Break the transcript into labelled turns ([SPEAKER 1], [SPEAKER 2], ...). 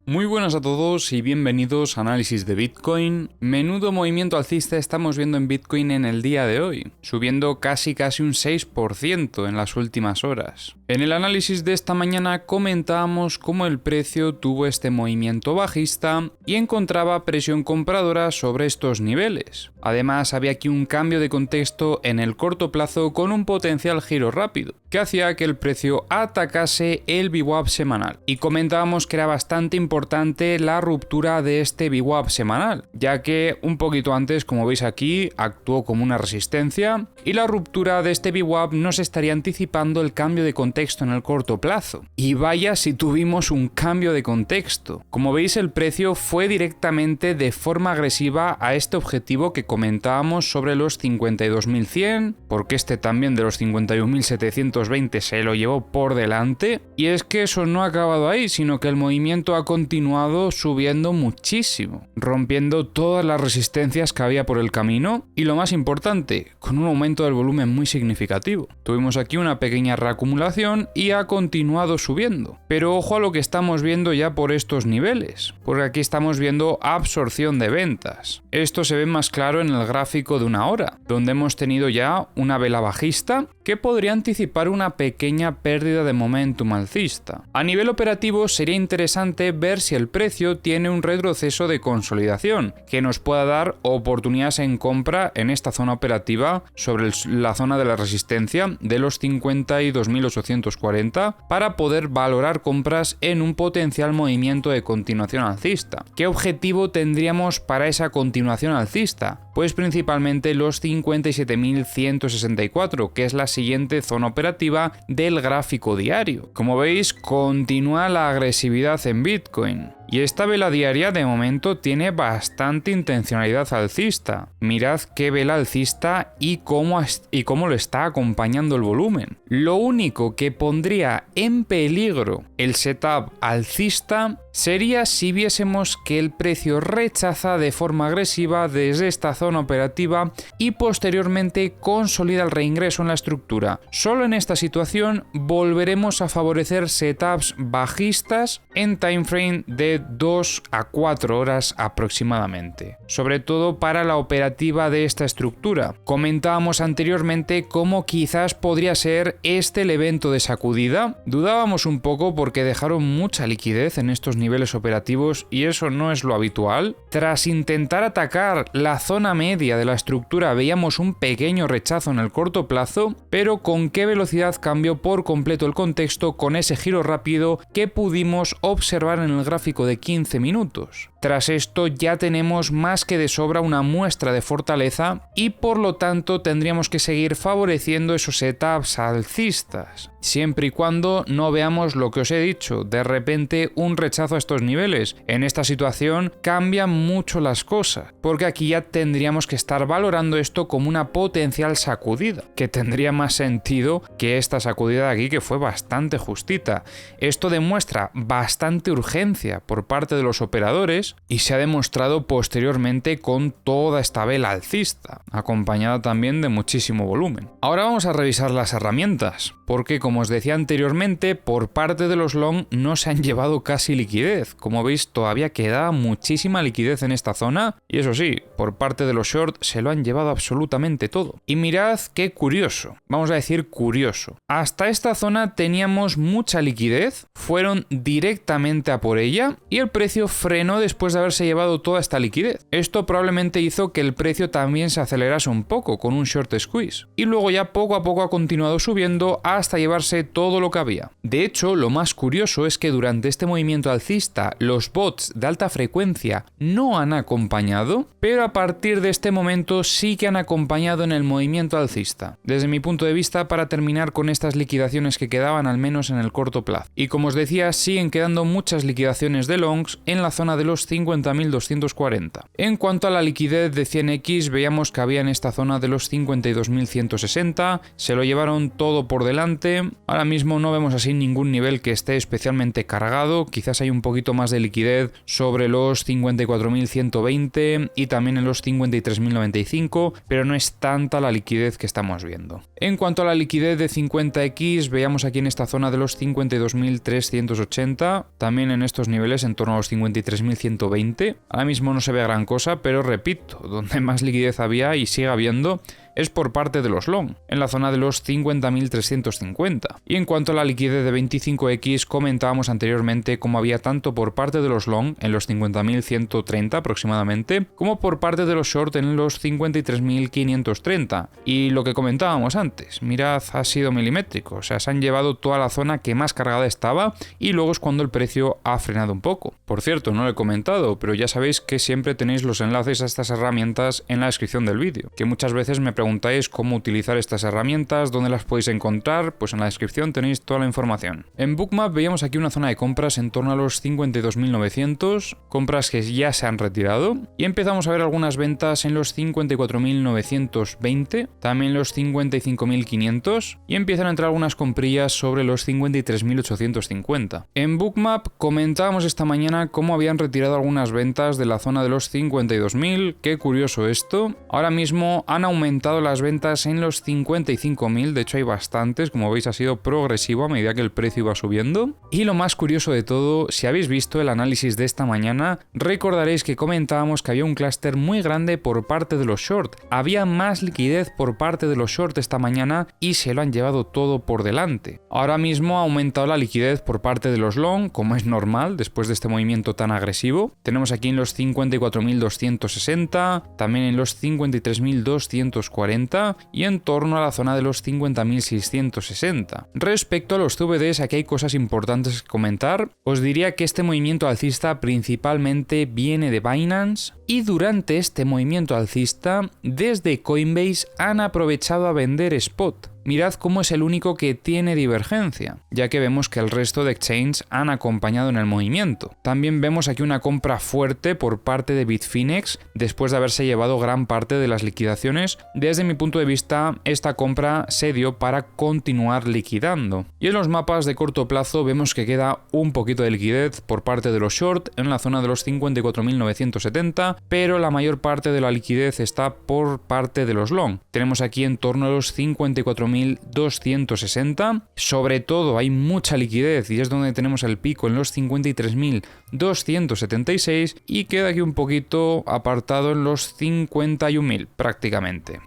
[SPEAKER 1] Muy buenas a todos y bienvenidos a Análisis de Bitcoin. Menudo movimiento alcista estamos viendo en Bitcoin en el día de hoy, subiendo casi un 6% en las últimas horas. En el análisis de esta mañana comentábamos cómo el precio tuvo este movimiento bajista y encontraba presión compradora sobre estos niveles. Además, había aquí un cambio de contexto en el corto plazo con un potencial giro rápido, que hacía que el precio atacase el VWAP semanal. Y comentábamos que era bastante importante la ruptura de este VWAP semanal, ya que un poquito antes, como veis aquí, actuó como una resistencia y la ruptura de este VWAP nos estaría anticipando el cambio de contexto en el corto plazo. Y vaya si tuvimos un cambio de contexto. Como veis, el precio fue directamente de forma agresiva a este objetivo que comentábamos sobre los 52.100, porque este también de los 51.720 se lo llevó por delante. Y es que eso no ha acabado ahí, sino que el movimiento ha continuado subiendo muchísimo, rompiendo todas las resistencias que había por el camino y, lo más importante, con un aumento del volumen muy significativo. Tuvimos aquí una pequeña reacumulación y ha continuado subiendo. Pero ojo a lo que estamos viendo ya por estos niveles, porque aquí estamos viendo absorción de ventas. Esto se ve más claro en el gráfico de una hora, donde hemos tenido ya una vela bajista que podría anticipar una pequeña pérdida de momentum alcista. A nivel operativo sería interesante ver si el precio tiene un retroceso de consolidación que nos pueda dar oportunidades en compra en esta zona operativa sobre la zona de la resistencia de los 52.840 para poder valorar compras en un potencial movimiento de continuación alcista. ¿Qué objetivo tendríamos para esa continuación alcista? Pues principalmente los 57.164, que es la siguiente zona operativa del gráfico diario. Como veis, continúa la agresividad en Bitcoin. Y esta vela diaria de momento tiene bastante intencionalidad alcista. Mirad qué vela alcista y cómo lo está acompañando el volumen. Lo único que pondría en peligro el setup alcista sería si viésemos que el precio rechaza de forma agresiva desde esta zona operativa y posteriormente consolida el reingreso en la estructura. Solo en esta situación volveremos a favorecer setups bajistas en timeframe de 2 a 4 horas aproximadamente, sobre todo para la operativa de esta estructura. Comentábamos anteriormente cómo quizás podría ser este el evento de sacudida. Dudábamos un poco porque dejaron mucha liquidez en estos niveles operativos y eso no es lo habitual. Tras intentar atacar la zona media de la estructura veíamos un pequeño rechazo en el corto plazo, pero con qué velocidad cambió por completo el contexto con ese giro rápido que pudimos observar en el gráfico de 15 minutos. Tras esto ya tenemos más que de sobra una muestra de fortaleza y por lo tanto tendríamos que seguir favoreciendo esos setups alcistas, siempre y cuando no veamos lo que os he dicho, de repente un rechazo a estos niveles. En esta situación cambian mucho las cosas, porque aquí ya tendríamos que estar valorando esto como una potencial sacudida, que tendría más sentido que esta sacudida de aquí, que fue bastante justita. Esto demuestra bastante urgencia por parte de los operadores y se ha demostrado posteriormente con toda esta vela alcista, acompañada también de muchísimo volumen. Ahora vamos a revisar las herramientas, porque como os decía anteriormente, por parte de los long no se han llevado casi liquidez. Como veis, todavía queda muchísima liquidez en esta zona y eso sí, por parte de los short se lo han llevado absolutamente todo. Y mirad qué curioso, vamos a decir curioso. Hasta esta zona teníamos mucha liquidez, fueron directamente a por ella y el precio frenó después de haberse llevado toda esta liquidez. Esto probablemente hizo que el precio también se acelerase un poco con un short squeeze y luego ya poco a poco ha continuado subiendo hasta llevarse todo lo que había. De hecho, lo más curioso es que durante este movimiento alcista los bots de alta frecuencia no han acompañado, pero a partir de este momento sí que han acompañado en el movimiento alcista. Desde mi punto de vista, para terminar con estas liquidaciones que quedaban al menos en el corto plazo. Y como os decía, siguen quedando muchas liquidaciones de longs en la zona de los los 50.240. En cuanto a la liquidez de 100X, veíamos que había en esta zona de los 52.160, se lo llevaron todo por delante. Ahora mismo no vemos así ningún nivel que esté especialmente cargado, quizás hay un poquito más de liquidez sobre los 54.120 y también en los 53.095, pero no es tanta la liquidez que estamos viendo. En cuanto a la liquidez de 50X, veíamos aquí en esta zona de los 52.380, también en estos niveles en torno a los 53.120. Ahora mismo no se ve gran cosa, pero repito, donde más liquidez había y sigue habiendo es por parte de los long, en la zona de los 50.350. Y en cuanto a la liquidez de 25X, comentábamos anteriormente cómo había tanto por parte de los long en los 50.130 aproximadamente, como por parte de los short en los 53.530. Y lo que comentábamos antes, mirad, ha sido milimétrico, o sea, se han llevado toda la zona que más cargada estaba y luego es cuando el precio ha frenado un poco. Por cierto, no lo he comentado, pero ya sabéis que siempre tenéis los enlaces a estas herramientas en la descripción del vídeo, que muchas veces me preguntáis cómo utilizar estas herramientas, dónde las podéis encontrar, pues en la descripción tenéis toda la información. En Bookmap veíamos aquí una zona de compras en torno a los 52.900, compras que ya se han retirado, y empezamos a ver algunas ventas en los 54.920, también los 55.500, y empiezan a entrar algunas comprillas sobre los 53.850. En Bookmap comentábamos esta mañana cómo habían retirado algunas ventas de la zona de los 52.000, qué curioso esto. Ahora mismo han aumentado las ventas en los 55.000, de hecho hay bastantes, como veis ha sido progresivo a medida que el precio iba subiendo. Y lo más curioso de todo, si habéis visto el análisis de esta mañana, recordaréis que comentábamos que había un clúster muy grande por parte de los short. Había más liquidez por parte de los short esta mañana y se lo han llevado todo por delante. Ahora mismo ha aumentado la liquidez por parte de los long, como es normal después de este movimiento tan agresivo. Tenemos aquí en los 54.260, también en los 53.240 y en torno a la zona de los 50.660. Respecto a los CVDs, aquí hay cosas importantes que comentar. Os diría que este movimiento alcista principalmente viene de Binance y durante este movimiento alcista, desde Coinbase han aprovechado a vender spot. Mirad cómo es el único que tiene divergencia, ya que vemos que el resto de exchanges han acompañado en el movimiento. También vemos aquí una compra fuerte por parte de Bitfinex después de haberse llevado gran parte de las liquidaciones. Desde mi punto de vista, esta compra se dio para continuar liquidando. Y en los mapas de corto plazo vemos que queda un poquito de liquidez por parte de los short en la zona de los 54.970, pero la mayor parte de la liquidez está por parte de los long. Tenemos aquí en torno a los 54.260. Sobre todo hay mucha liquidez y es donde tenemos el pico en los 53.276 y queda aquí un poquito apartado en los 51.000 prácticamente.